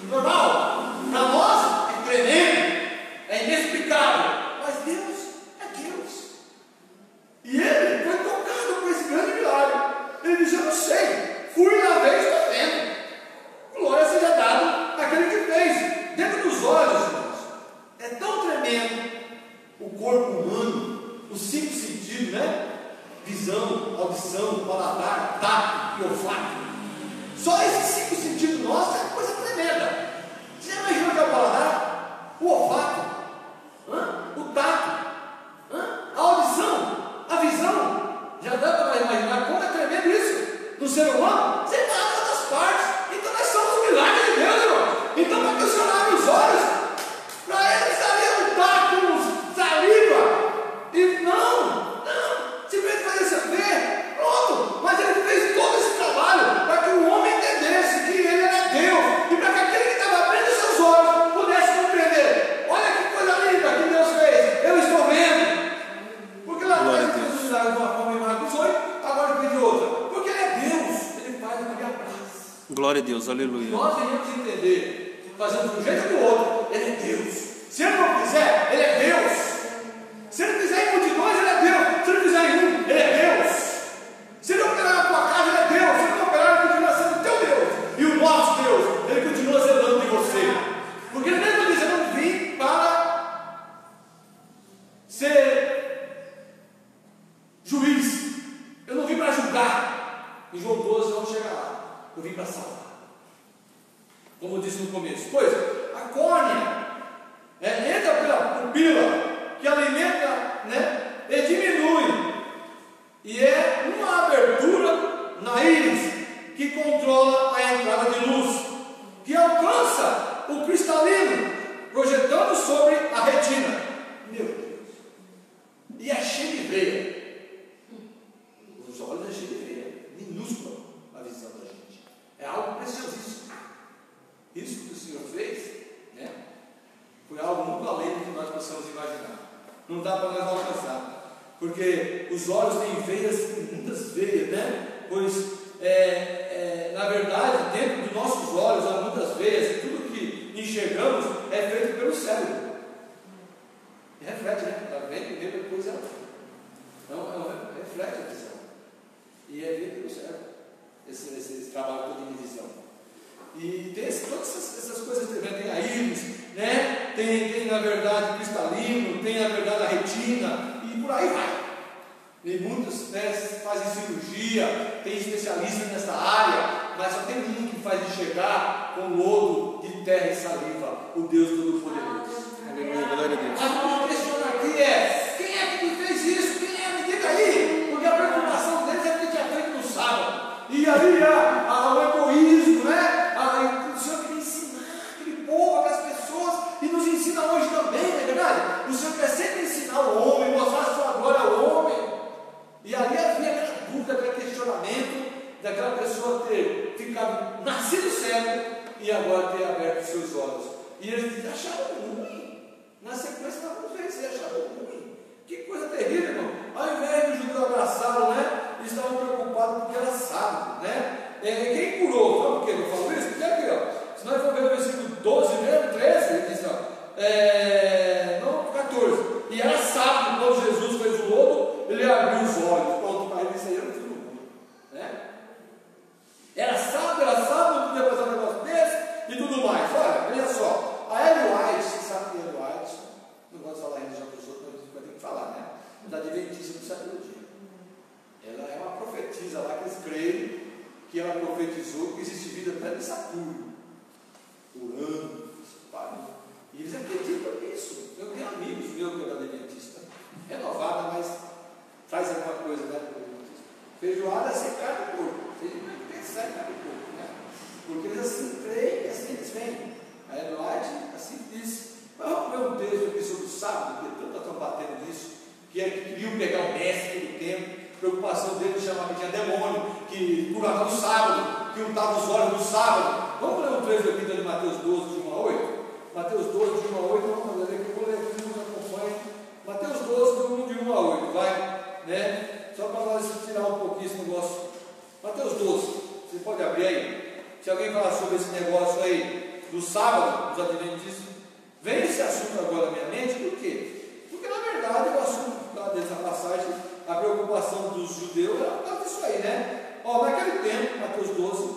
normal. Para nós é tremendo, é inexplicável. Mas Deus é Deus. E ele foi tocado por esse grande milagre. Ele disse: eu não sei, fui na vez, estou vendo. Glória seja dada àquele que fez. Dentro dos olhos, irmãos, é tão tremendo o corpo humano, os 5 sentidos, né? Visão, audição, paladar, tato e olfato. Só esses 5 sentidos nossos é coisa tremenda. Você imagina o que é o paladar? O olfato, o tato, a audição, a visão. Já dá para imaginar como é tremendo isso no ser humano? Você está em todas as partes. Então nós somos um milagre de Deus, irmão. Então para que o Senhor abre os olhos, para ele precisaria um tato, saliva. E não, simplesmente fazer você ver, pronto. Mas ele fez todo esse trabalho para que o homem entendesse que ele era Deus, e para que aquele que estava abrindo seus olhos pudesse compreender. Olha que coisa linda que Deus fez. Eu estou vendo. Porque lá atrás ele fez os milagres de uma forma e mais 18, agora ele fez de outra. Porque ele é Deus. Glória a Deus, aleluia. Nós devemos entender, fazendo de um jeito ou do outro, Ele é Deus. Se Ele não quiser, Ele é Deus. Se Ele quiser em multidões, Ele é Deus. Se Ele quiser em um, Ele é Deus. Se Ele operar na tua casa, Ele é Deus. Se Ele não operar, Ele continua sendo teu Deus. E o nosso Deus, Ele continua zelando de você. Porque Ele mesmo diz: eu não vim para ser juiz. Eu não vim para julgar. Em João 12 vamos chegar lá. Eu vim para salvar. Como eu disse no começo. Pois, a córnea entra pela pupila, que alimenta, e diminui. E é uma abertura na íris que controla a entrada de luz, que alcança o cristalino, projetando sobre a retina. Meu Deus! E é cheio de veia. Os olhos é cheio de veia, minúscula a visão da gente. É algo preciosíssimo. Isso que o Senhor fez, foi algo muito além do que nós possamos imaginar. Não dá para nós alcançar, porque os olhos têm veias, muitas veias, Pois, na verdade, dentro dos nossos olhos há muitas veias, e tudo que enxergamos é feito pelo cérebro. E reflete, Ela vem primeiro, depois ela. Então, reflete a visão. E é feito pelo cérebro, esse trabalho todo de visão. E tem todas essas coisas também, tem a íris, tem na verdade cristalino, tem na verdade a retina, e por aí vai. E muitos fazem cirurgia, tem especialistas nessa área, mas só tem um que faz enxergar com lodo de terra e saliva, o Deus Todo-Poderoso. Glória a Deus. A questão aqui é: quem é que me fez isso? Quem é? Me diga aí, porque a preocupação deles é porque tinha feito no sábado. E aí o egoísmo, o Senhor queria ensinar aquele povo, aquelas pessoas, e nos ensina hoje também, não é verdade? O Senhor quer sempre ensinar o homem, mostrar a sua glória ao homem. E ali havia aquela dúvida, aquele questionamento daquela pessoa ter ficado nascido cego e agora ter aberto seus olhos. E eles acharam ruim. Na sequência, vamos ver se acharam ruim. Que coisa terrível, irmão. Ao invés do judeu abraçá-lo, eles estavam preocupados porque era sábado, Quem curou? Sabe por que eu falo isso? Porque aqui, se nós formos ver o versículo 12 mesmo, 13, ele diz, 14. E era sábado, quando Jesus fez o lodo, ele abriu os olhos. Pronto, para ele isso aí era tudo mundo. Era sábado, não podia fazer um negócio desse e tudo mais. Olha, veja só, a Ellen White, você sabe que é Ellen White, não gosto de falar em religião dos outros, mas vai ter que falar, da Adventista do sétimo dia. Ela é uma profetisa lá que eles creem que ela profetizou que existe vida até de Saturno, Urano, e eles acreditam nisso. Eu tenho amigos meus que é da Adventista, renovada, mas traz alguma coisa da Adventista. Feijoada é sem carne do corpo, feijoada tem sem carne do corpo, porque eles assim creem, assim eles vêm. A Ellen assim diz. Mas vamos ver um texto aqui sobre o sábado, porque tanto estão batendo nisso, que é que queriam pegar o mestre do tempo. A preocupação dele chamava que tinha demônio, que curava no sábado, que untava os olhos no sábado. Vamos ler um trecho aqui de Mateus 12, de 1 a 8? Mateus 12, de 1 a 8, vamos ler aqui, eu vou ler aqui, nos acompanhe. Mateus 12, de 1 a 8, vai, Só para nós tirar um pouquinho esse negócio. Mateus 12, você pode abrir aí? Se alguém falar sobre esse negócio aí, do sábado, dos adventistas, vem esse assunto agora na minha mente, por quê? Porque na verdade o assunto dessa passagem, a preocupação dos judeus era por causa disso aí, naquele tempo, Mateus 12,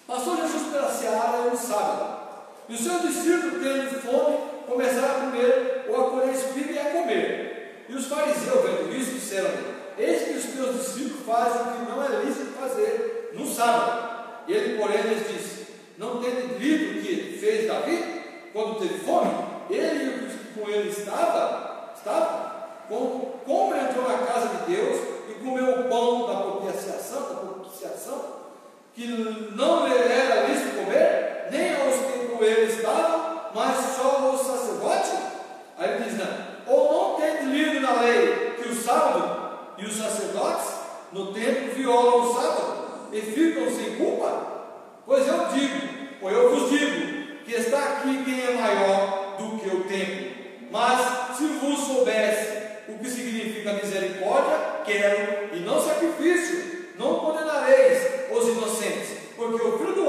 passou Jesus pela seara no sábado, e os seus discípulos, tendo fome, começaram a comer, ou a colher espiga e a comer. E os fariseus, vendo isso, disseram-lhe: eis que os teus discípulos fazem o que não é lícito fazer no sábado. Ele, porém, lhes disse: não tende lido o que fez Davi quando teve fome? Ele e os que com ele estavam, como entrou na casa de Deus e comeu o pão da propiciação, que não lhe era lícito comer, nem aos que com ele estavam, mas só aos sacerdotes? Aí ele diz: ou não tende lido na lei que o sábado e os sacerdotes no templo violam o sábado e ficam sem culpa? Pois eu vos digo, que está aqui quem é maior do que o templo. Mas se vos soubesse o que significa misericórdia, quero, e não sacrifício, não condenareis os inocentes, porque o Filho do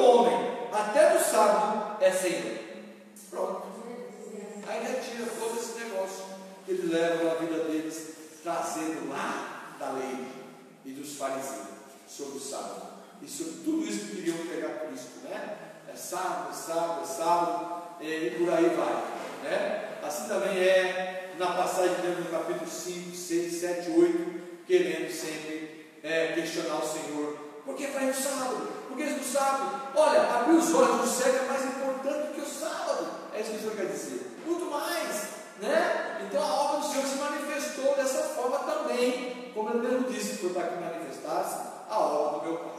sobre o sábado. E sobre tudo isso que queriam pegar Cristo, né? É sábado, e por aí vai, né? Assim também é na passagem que temos no capítulo 5, 6, 7, 8, querendo sempre questionar o Senhor. Por que vai no sábado? Por que no sábado? Olha, abrir os olhos do cego é mais importante do que o sábado. É isso que o Senhor quer dizer. Muito mais, né? Então a obra do Senhor se manifestou dessa forma também, como ele mesmo disse, foi para que manifestasse a obra do meu Pai.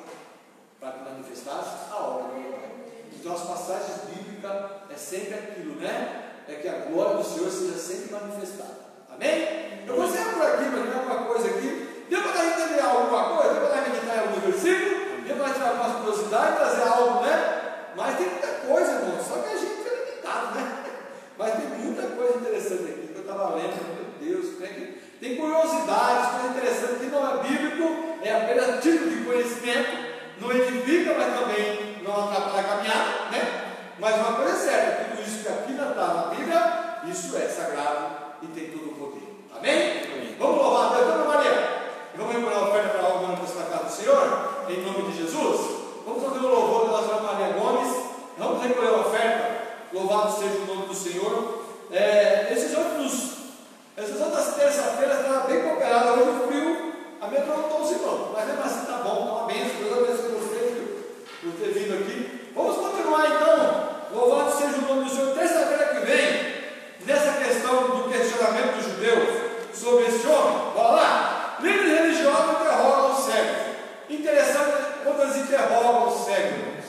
Para que manifestasse a obra do meu Pai. Então as passagens bíblicas é sempre aquilo, né? É que a glória do Senhor seja sempre manifestada. Amém? Eu vou encerrar por aqui, mas tem alguma coisa aqui. Deu para entender alguma coisa? Deu para meditar em alguns versículos? Deu para tirar algumas curiosidades, trazer algo, né? Mas tem muita coisa, irmão. Só que a gente é limitado, né? Mas tem muita coisa interessante aqui que eu estava lendo. Meu Deus, tem curiosidades, coisas interessantes que não é bíblico, é apenas título de conhecimento. Não edifica, mas também não atrapalha a caminhada, né? Mas uma coisa é certa, tudo isso que aqui não está na Bíblia, isso é sagrado e tem todo o poder. Amém? Amém. Vamos louvar a Deus, Dona Maria. E vamos recolher a oferta para alguma coisa na casa do Senhor, em nome de Jesus. Vamos fazer o louvor da nossa Maria Gomes. Vamos recolher a oferta. Louvado seja o nome do Senhor. Essas outras terça-feiras estava bem cooperada, hoje o frio amedrontou os irmãos, mas mesmo assim está bom, está uma bênção. Deus abençoe você por ter vindo aqui. Vamos continuar então. Louvado seja o nome do Senhor. Terça-feira que vem, nessa questão do questionamento dos judeus sobre esse homem, bora lá. Líderes religiosos interrogam os cegos. Interessante quando eles interrogam os cegos.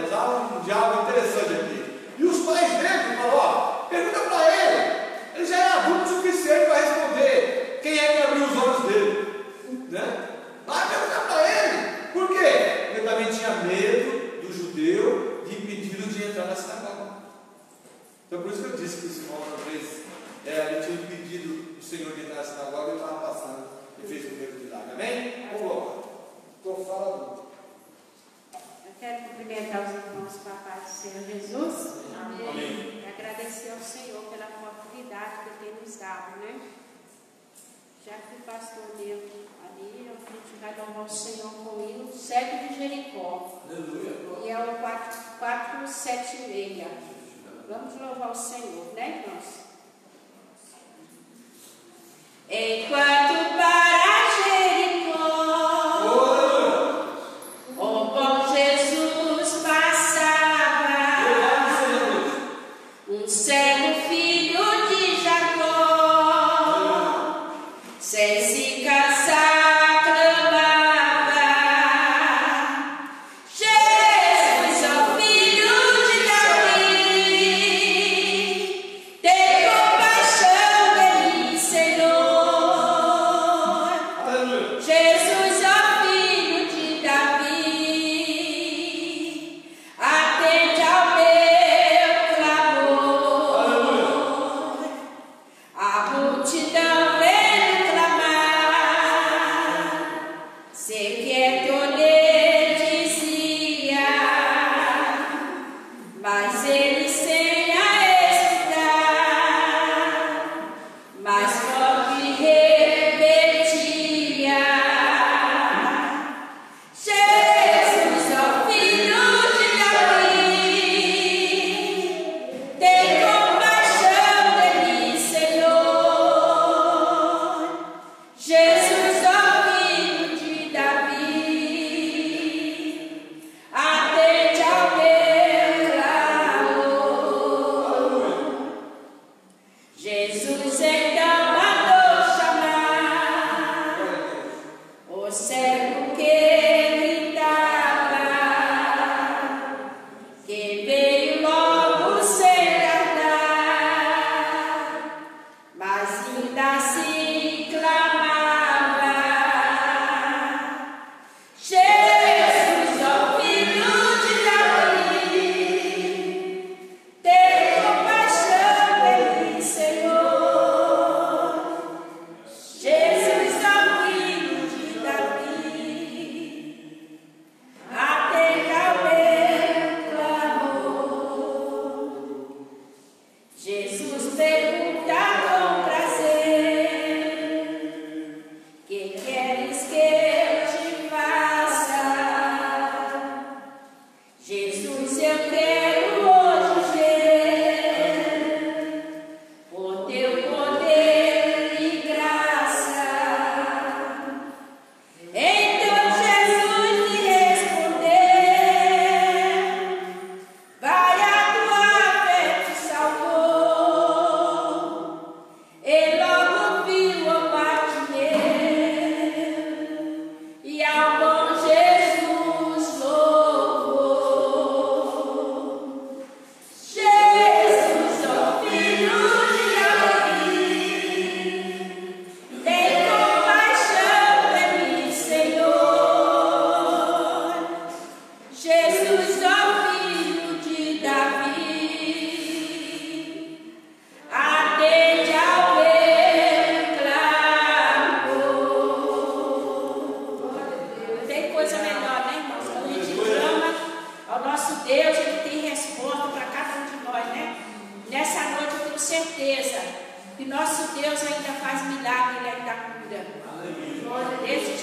Mas há um diálogo interessante aqui. E os pais dele falaram: pergunta para ele. Ele já é adulto o suficiente para responder quem é que abriu os olhos dele, né? Vai perguntar para ele. Por quê? Ele também tinha medo do judeu de impedi-lo de entrar na sinagoga. Então por isso que eu disse que os irmãos, às vezes, ele tinha impedido o Senhor de entrar na sinagoga e ele estava passando e fez o mesmo milagre. Amém? Vamos lá. Estou falando. Eu quero cumprimentar os irmãos com a paz do Senhor Jesus. Amém. Amém. E agradecer ao Senhor pela oportunidade que Ele tem nos dado, né? Já que o pastor deu ali, a gente vai louvar o Senhor com o hino Cego de Jericó. Aleluia. E é o 476. Vamos louvar o Senhor, né, irmãos? Enquanto para Jericó, o bom Jesus passava, um cego filho de Jacó, sem se cansar, clamava: Jesus, ó filho de Davi, tem compaixão de mim, Senhor.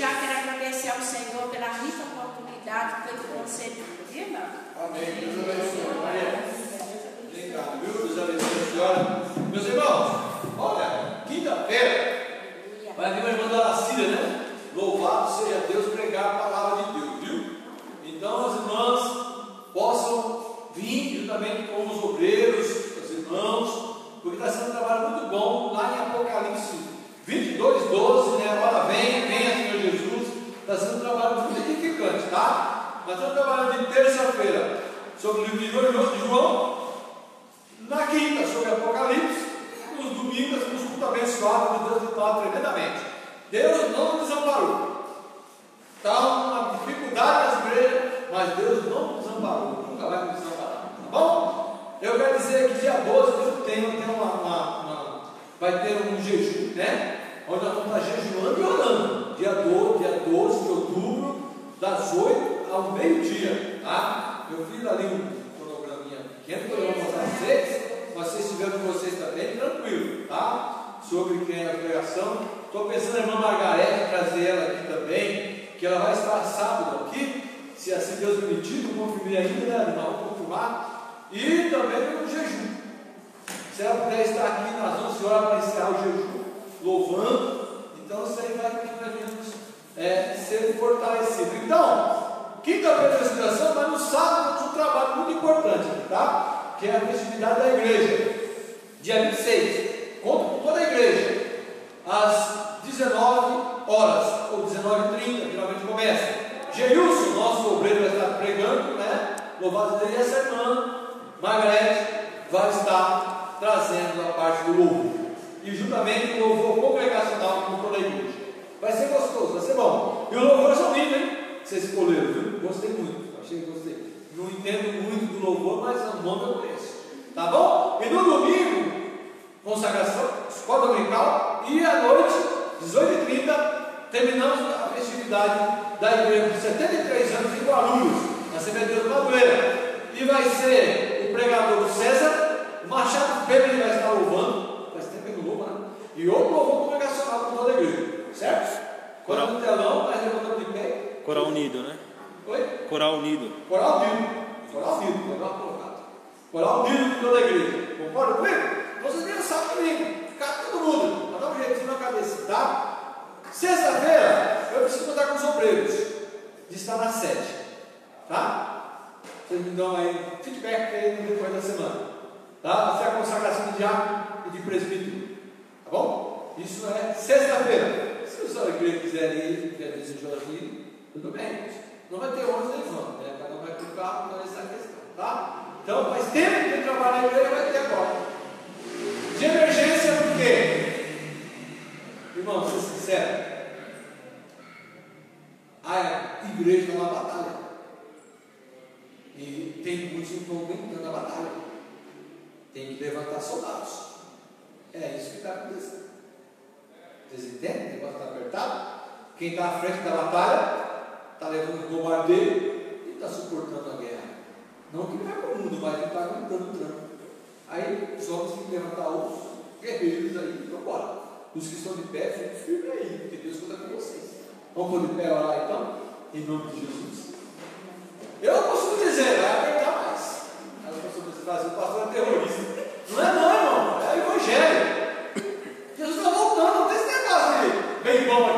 já quero agradecer ao Senhor pela rica oportunidade que foi concedida, viu, irmão? Amém. Deus abençoe. Obrigado, viu? Deus abençoe a senhora. Meus irmãos, olha, quinta-feira vai vir uma irmã da Lacília, né? Louvado seja Deus pregar a palavra de Deus, viu? Então as irmãs possam vir juntamente com os obreiros, os irmãos, porque está sendo um trabalho muito bom lá em Apocalipse 22, 12, né? Agora venha Senhor Jesus. Está sendo um trabalho muito edificante, tá? Nós estamos trabalhando de terça-feira sobre o livro de João, na quinta sobre Apocalipse, nos domingos nos cultos abençoados de Deus que fala tremendamente. Deus não nos desamparou. Está uma dificuldade nas igrejas, mas Deus não nos desamparou, nunca vai nos desamparar, tá bom? Eu quero dizer que dia 12 vai ter um jejum, né? Onde nós vamos estar jejuando e orando. Dia 12 de outubro, das 8 ao meio-dia, tá? Eu fiz ali um cronograminha pequeno que eu vou mostrar para vocês, mas vocês estiverem com vocês também, tranquilo, tá? Sobre quem é a pregação. Estou pensando na irmã Margarete, trazer ela aqui também, que ela vai estar sábado aqui, se assim Deus permitir, não confirmei ainda, né, irmão? Vamos confirmar. E também no jejum. Se ela puder estar aqui nas 11 horas para iniciar o jejum, louvando, então isso aí vai ser fortalecido. Então, quinta-feira da celebração, mas no sábado temos um trabalho muito importante, tá? Que é a festividade da igreja, dia 26. Conto com toda a igreja, às 19 horas, ou 19h30, finalmente começa. Geilson, nosso obreiro, vai estar pregando, né? Louvado seja essa irmã Margarete vai estar trazendo a parte do louvor. E juntamente com o louvor congregacional como toda a igreja. Vai ser gostoso, vai ser bom. E o louvor são lindos, hein? Vocês escolheram, viu? Gostei muito, achei que gostei. Não entendo muito do louvor, mas o nome eu conheço. Tá bom? E no domingo, consagração, escola dominical, e à noite, 18h30, terminamos a festividade da igreja de 73 anos em Guarulhos, na Sementeira do Madureira. E vai ser o pregador César, o Machado Pedro vai estar louvando, faz tempo que não louva, né? E outro louvor congregacional com toda a igreja, certo? Coral no telão, mas levantando de pé. Coral Unido, né? Oi? Coral Unido. Coral Unido. Coral Unido, legal colocado. Coral Unido com toda a igreja. Concorda comigo? Vocês nem sabem comigo. Ficar todo mundo. Para dar um jeitinho na cabeça, tá? Sexta-feira, eu preciso contar com os obreiros de estar na sede, tá? Vocês me dão aí feedback aí depois da semana, tá? Vai ser a consagração de diácono e de presbítero, tá bom? Isso é sexta-feira. Se os igrejas quiserem ir, quiserem desejar ir, tudo bem. Não vai ter ônibus nem van, né? Cada um vai ter carro, então essa é a questão, tá? Então faz tempo que tem trabalho na igreja, vai ter agora. De emergência, por quê? Irmão, vou ser sincero, a igreja está na batalha e tem muitos que estão aumentando a batalha, tem que levantar soldados, é isso que está acontecendo. Vocês entendem? O negócio está apertado, quem está à frente da batalha está levando um bombardeio e está suportando a guerra, não que vai para o mundo, mas ele está aguentando o tranco. Aí os homens têm que levantar outros guerreiros aí, então bora. Os que estão de pé, fiquem firmes aí, porque Deus conta com vocês. Vamos pôr de pé orar então? Em nome de Jesus. Eu costumo dizer, vai apertar mais. Aí o pastor diz, o pastor é terrorista. Não é não, irmão, é o evangelho. Jesus está voltando, não tem esse negócio aí. Bem bom